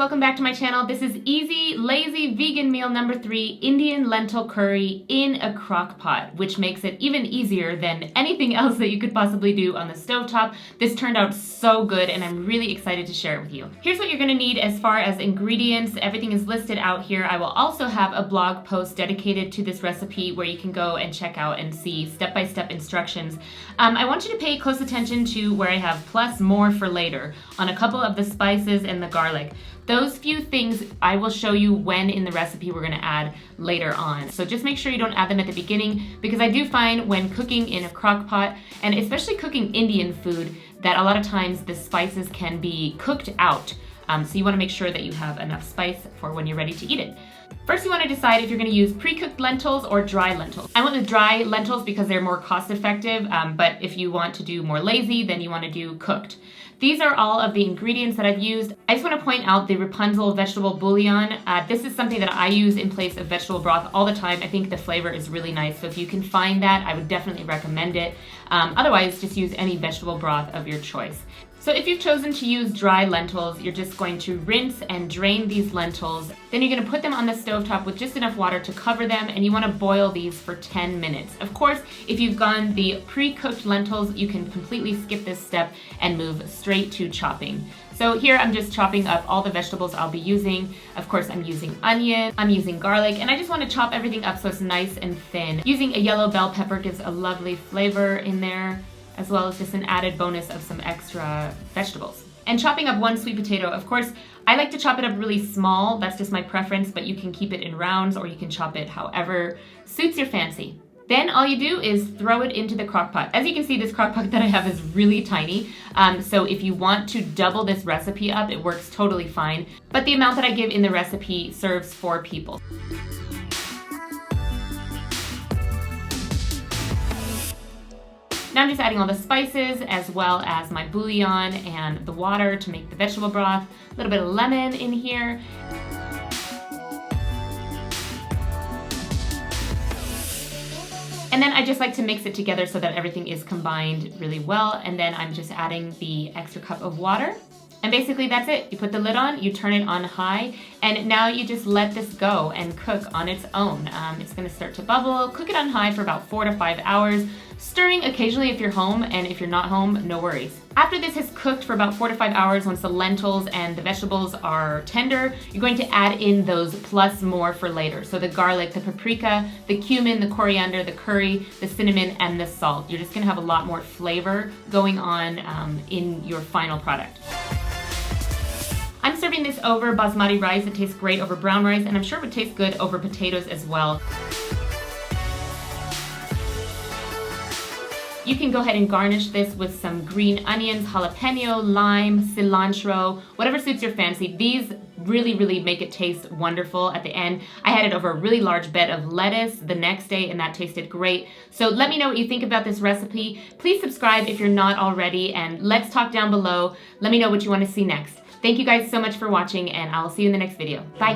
welcome back to my channel. This is easy, lazy vegan meal number 3, Indian lentil curry in a crock pot, which makes it even easier than anything else that you could possibly do on the stovetop. This turned out so good and I'm really excited to share it with you. Here's what you're gonna need as far as ingredients. Everything is listed out here. I will also have a blog post dedicated to this recipe where you can go and check out and see step-by-step instructions. I want you to pay close attention to where I have plus more for later on a couple of the spices and the garlic. Those few things I will show you when in the recipe we're gonna add later on. So just make sure you don't add them at the beginning, because I do find when cooking in a crock pot, and especially cooking Indian food, that a lot of times the spices can be cooked out. So you wanna make sure that you have enough spice for when you're ready to eat it. First, you want to decide if you're going to use pre-cooked lentils or dry lentils. I went with dry lentils because they're more cost effective, but if you want to do more lazy, then you want to do cooked. These are all of the ingredients that I've used. I just want to point out the Rapunzel vegetable bouillon. This is something that I use in place of vegetable broth all the time. I think the flavor is really nice, so if you can find that, I would definitely recommend it. Otherwise, just use any vegetable broth of your choice. So if you've chosen to use dry lentils, you're just going to rinse and drain these lentils. Then you're gonna put them on the stovetop with just enough water to cover them, and you wanna boil these for 10 minutes. Of course, if you've gone the pre-cooked lentils, you can completely skip this step and move straight to chopping. So here I'm just chopping up all the vegetables I'll be using. Of course, I'm using onion, I'm using garlic, and I just wanna chop everything up so it's nice and thin. Using a yellow bell pepper gives a lovely flavor in there, as well as just an added bonus of some extra vegetables. And chopping up 1 sweet potato, of course, I like to chop it up really small. That's just my preference, but you can keep it in rounds or you can chop it however suits your fancy. Then all you do is throw it into the crock pot. As you can see, this crock pot that I have is really tiny. So if you want to double this recipe up, it works totally fine. But the amount that I give in the recipe serves 4 people. Now I'm just adding all the spices as well as my bouillon and the water to make the vegetable broth. A little bit of lemon in here. And then I just like to mix it together so that everything is combined really well. And then I'm just adding the extra cup of water. And basically that's it. You put the lid on, you turn it on high, and now you just let this go and cook on its own. It's gonna start to bubble. Cook it on high for about 4 to 5 hours, stirring occasionally if you're home, and if you're not home, no worries. After this has cooked for about 4 to 5 hours, once the lentils and the vegetables are tender, you're going to add in those plus more for later. So the garlic, the paprika, the cumin, the coriander, the curry, the cinnamon, and the salt. You're just gonna have a lot more flavor going on in your final product. I'm serving this over basmati rice. It tastes great over brown rice, and I'm sure it would taste good over potatoes as well. You can go ahead and garnish this with some green onions, jalapeno, lime, cilantro, whatever suits your fancy. These really make it taste wonderful at the end. I had it over a really large bed of lettuce the next day, and that tasted great. So let me know what you think about this recipe. Please subscribe if you're not already, and let's talk down below. Let me know what you want to see next. Thank you guys so much for watching, and I'll see you in the next video. Bye.